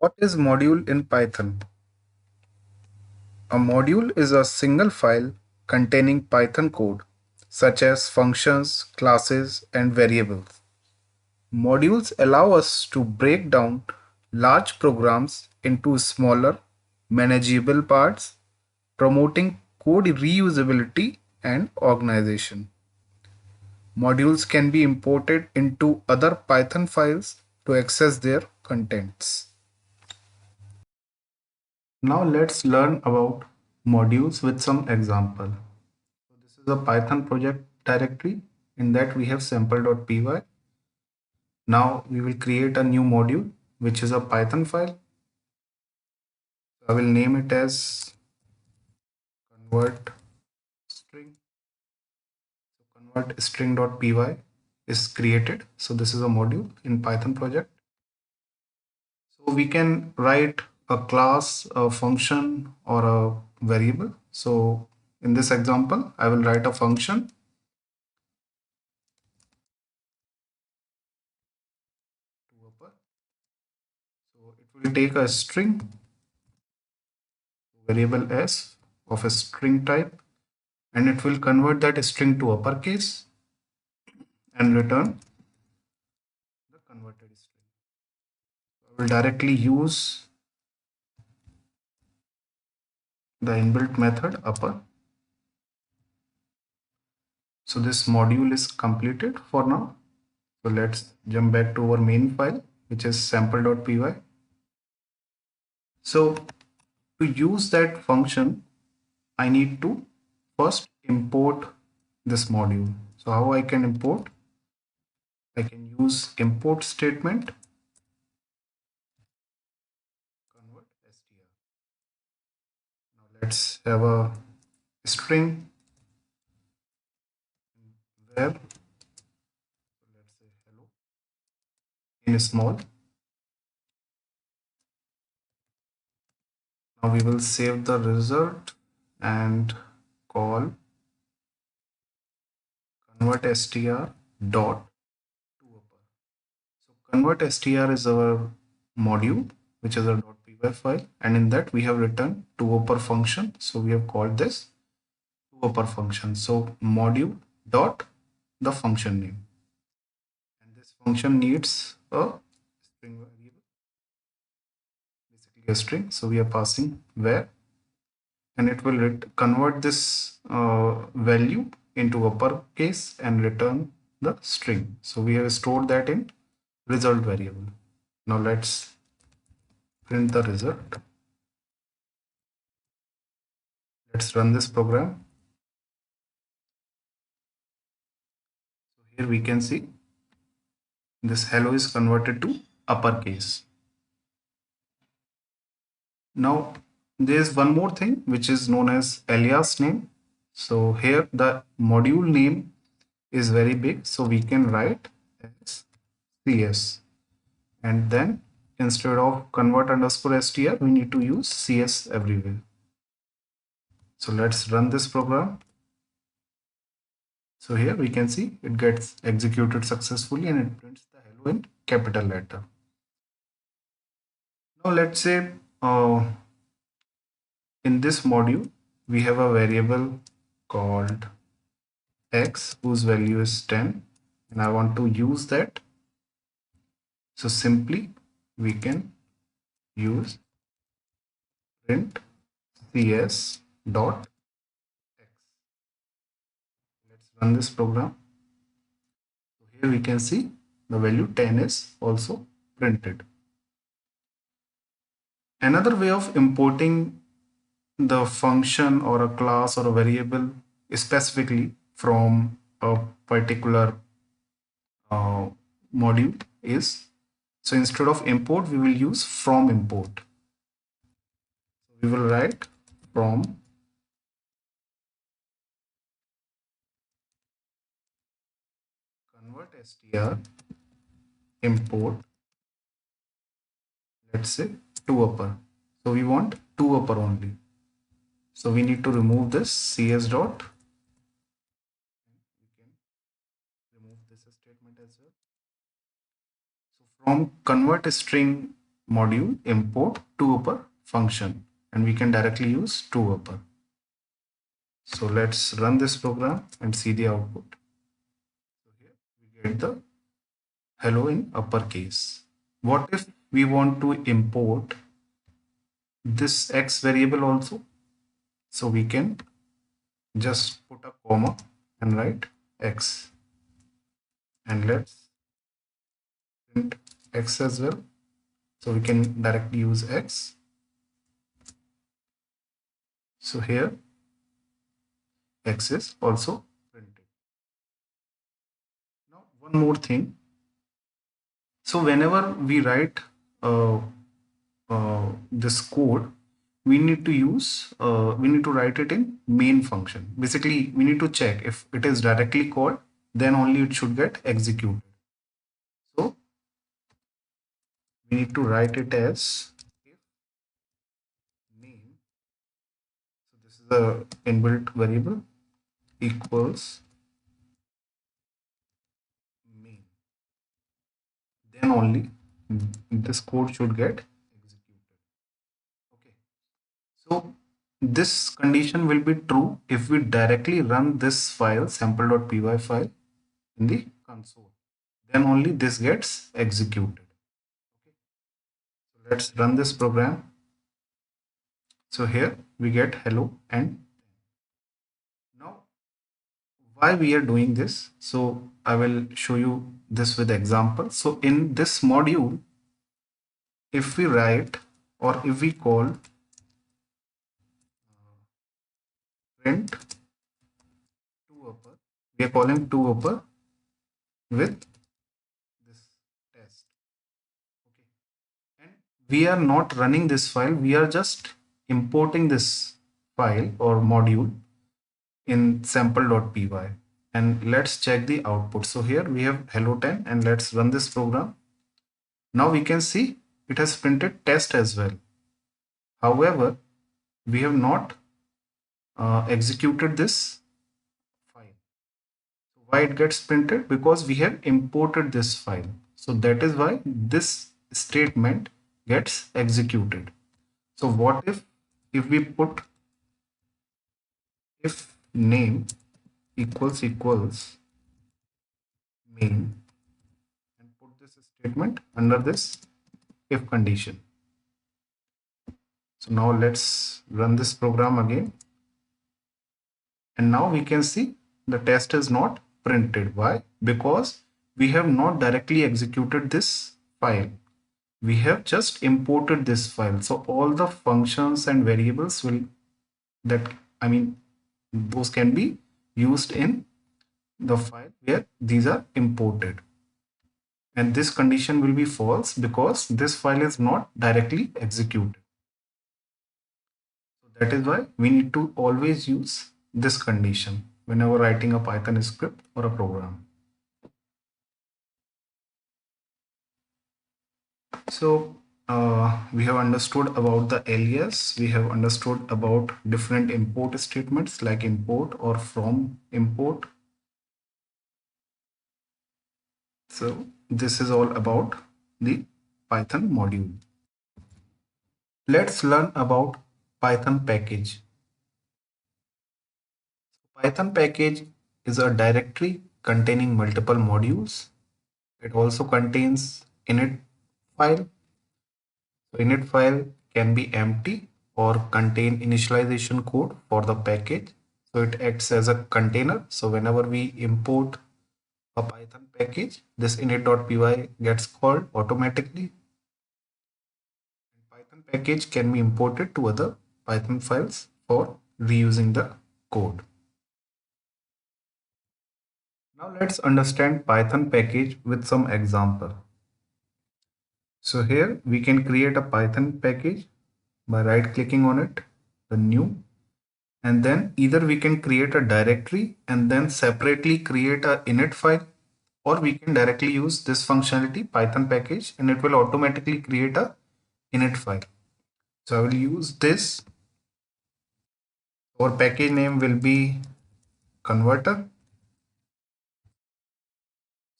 What is module in Python? A module is a single file containing Python code, such as functions, classes, and variables. Modules allow us to break down large programs into smaller, manageable parts, promoting code reusability and organization. Modules can be imported into other Python files to access their contents. Now let's learn about modules with some example. So this is a Python project directory. In that we have sample.py. Now we will create a new module which is a Python file. I will name it as convert string. So convert string.py is created. So this is a module in Python project. So we can write a class, a function, or a variable. So in this example, I will write a function to upper. So it will take a string variable s of a string type, and it will convert that string to uppercase and return the converted string. I will directly use the inbuilt method upper. So this module is completed for now. So let's jump back to our main file, which is sample.py. So to use that function, I need to first import this module. So how I can import? I can use import statement convert str. Now let's have a string where, so let's say hello in small. Now we will save the result and call convert str dot to upper. So convert str is our module, which is a .py file, and in that we have written to upper function. So we have called this to upper function. So module dot the function name, and this function needs a string variable, basically a string. So we are passing where, and it will convert this value into uppercase and return the string. So we have stored that in result variable. Now let's print the result. Let's run this program. So here we can see this hello is converted to uppercase. Now there's one more thing which is known as alias name. So here the module name is very big, so we can write as cs, and then instead of convert underscore str we need to use cs everywhere. So let's run this program. So here we can see it gets executed successfully and it prints the hello in capital letter. Now let's say in this module we have a variable called x whose value is 10, and I want to use that. So simply we can use print cs dot x. Let's run this program. So here we can see the value 10 is also printed. Another way of importing the function or a class or a variable specifically from a particular module is, so instead of import we will use from import. So we will write from convert str import, let's say to upper. So we want to upper only, so we need to remove this cs dot. We can remove this statement as well. So from convert string module import toOper function, and we can directly use toOper. So let's run this program and see the output. So here we get the hello in uppercase. What if we want to import this X variable also? So we can just put a comma and write X, and let's print X as well. So we can directly use X. So here X is also printed. Now one more thing. So whenever we write this code, we need to write it in main function. Basically, we need to check if it is directly called, then only it should get executed. So we need to write it as if name. So this is a inbuilt variable equals main. Then only this code should get executed. Okay. So this condition will be true if we directly run this file sample.py file in the console. Then only this gets executed. Okay. So let's run this program. So here we get hello, and now why we are doing this. So I will show you this with example. So in this module, if we write or if we call print toOper, we are calling toOper with this test. Okay. And we are not running this file, we are just importing this file or module in sample.py, and let's check the output. So here we have hello 10, and let's run this program. Now we can see it has printed test as well. However, we have not executed this file. So why it gets printed? Because we have imported this file. So that is why this statement gets executed. So what if we put if name equals main, and put this statement under this if condition. So now let's run this program again, and now we can see the test is not printed. Why? Because we have not directly executed this file, we have just imported this file. So all the functions and variables will that I mean those can be used in the file where these are imported, and this condition will be false because this file is not directly executed. So that is why we need to always use this condition whenever writing a Python script or a program. So we have understood about the alias, we have understood about different import statements like import or from import. So this is all about the Python module. Let's learn about Python package. Python package is a directory containing multiple modules. It also contains init file. So init file can be empty or contain initialization code for the package. So it acts as a container. So whenever we import a Python package, this init.py gets called automatically. Python package can be imported to other Python files for reusing the code. Now let's understand Python package with some example. So here we can create a Python package by right clicking on it, the new, and then either we can create a directory and then separately create a init file, or we can directly use this functionality Python package and it will automatically create a init file. So I will use this. Our package name will be converter.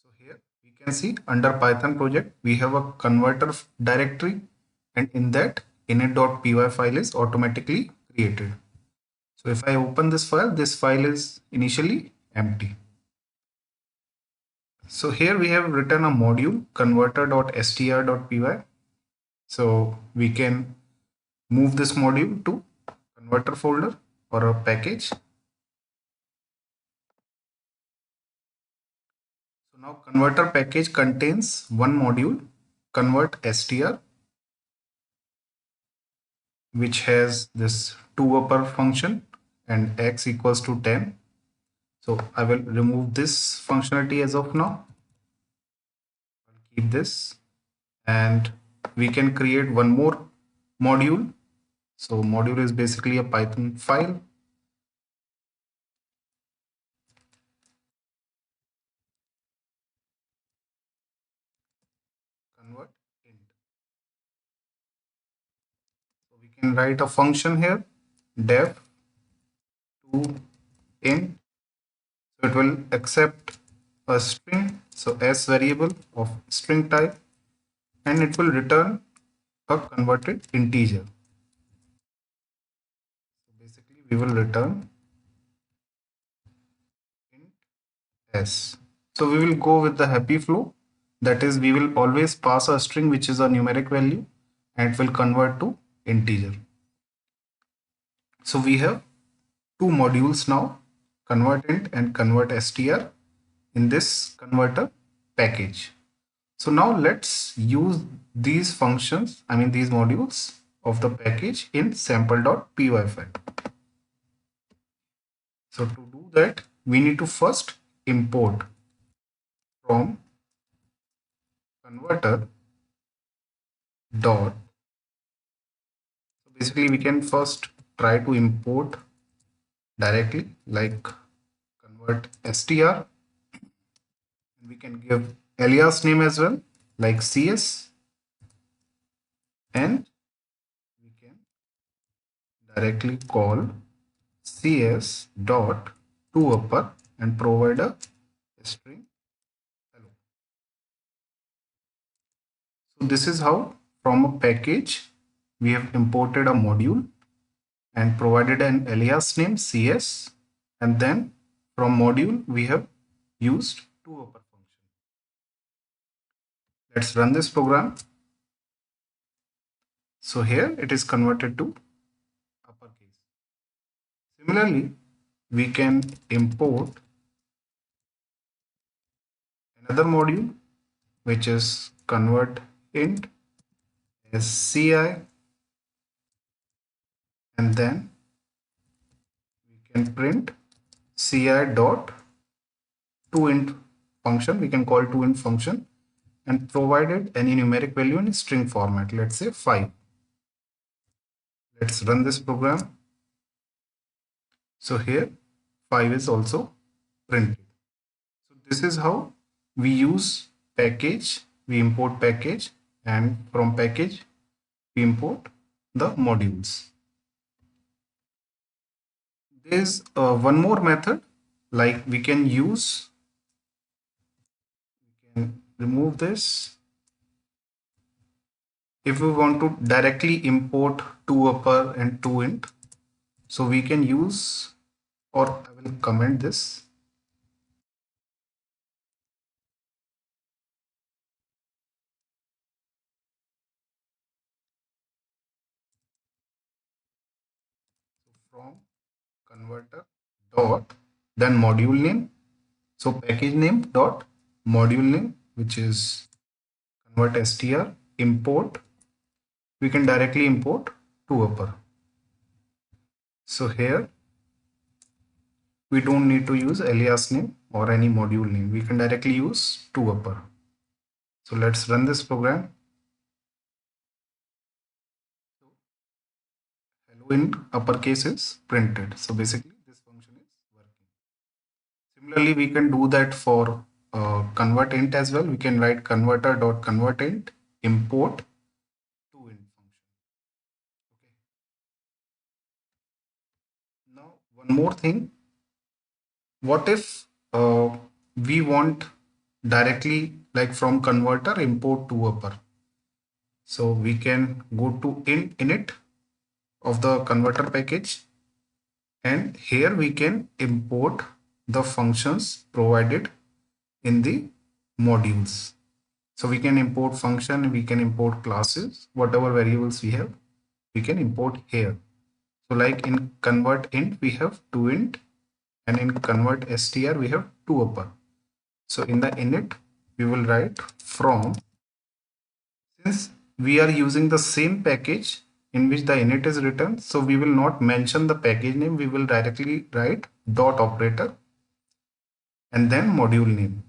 So here we can see under Python project we have a converter directory, and in that init.py file is automatically created. So if I open this file is initially empty. So here we have written a module converter.str.py. So we can move this module to converter folder or a package. So now converter package contains one module convert.str, which has this toUpper function and x equals to 10. So I will remove this functionality as of now. I'll keep this, and we can create one more module. So module is basically a Python file. Convert int. So we can write a function here, def to int. So it will accept a string, so s variable of string type, and it will return a converted integer. So basically we will return int s. So we will go with the happy flow. That is, we will always pass a string which is a numeric value and it will convert to integer. So we have two modules now, convertInt and convertStr, in this converter package. So now let's use these functions, these modules of the package in sample.py file. So to do that, we need to first import from converter dot. So basically we can first try to import directly like convert str. We can give alias name as well like cs, and we can directly call cs dot toUpper and provide a string hello. So this is how from a package we have imported a module and provided an alias name cs, and then from module we have used toUpper function. Let's run this program. So here it is converted to uppercase. Similarly, we can import another module which is convert int sci, and then we can print ci dot toInt function. We can call toInt function and provided any numeric value in string format, let's say 5. Let's run this program. So here 5 is also printed. So this is how we use package. We import package, and from package we import the modules. There is one more method, like we can remove this. If we want to directly import toUpper and toInt, so we can use, or I will comment this. So from converter dot then module name, so package name dot module name, which is convert str, import, we can directly import toUpper. So here we don't need to use alias name or any module name, we can directly use toUpper. So let's run this program. So hello in uppercase is printed. So basically this function is working. Similarly, we can do that for convertInt as well. We can write converter.convertInt import toInt function. Okay. Now one more thing. What if we want directly like from converter import toUpper? So we can go to init of the converter package, and here we can import the functions provided in the modules. So we can import function, we can import classes, whatever variables we have, we can import here. So like in convert int, we have toInt, and in convert str, we have toUpper. So in the init, we will write from, since we are using the same package in which the init is written, so we will not mention the package name, we will directly write dot operator and then module name.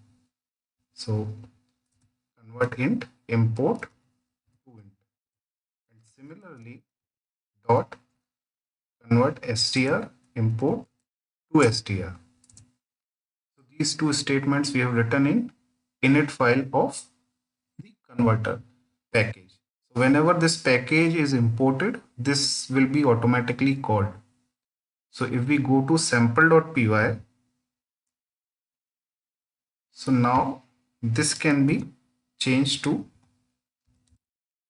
So convert int import toInt, and similarly dot convert str import toStr. So these two statements we have written in init file of the converter package. So whenever this package is imported, this will be automatically called. So if we go to sample.py, so now this can be changed to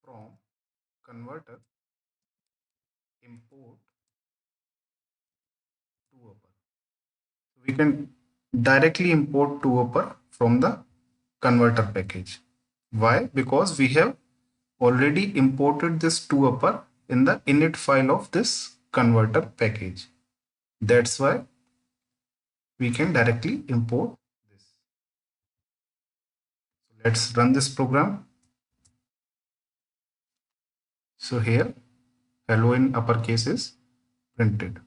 from converter import toUpper. We can directly import toUpper from the converter package. Why? Because we have already imported this toUpper in the init file of this converter package. That's why we can directly import this. So let's run this program. So here hello in uppercase is printed.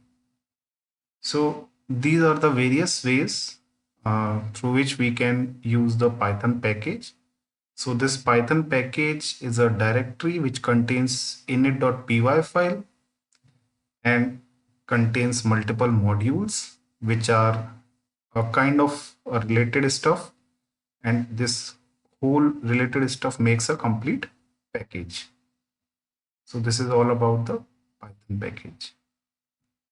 So these are the various ways through which we can use the Python package. So this Python package is a directory which contains init.py file and contains multiple modules which are a kind of a related stuff, and this whole related stuff makes a complete package. So this is all about the Python package.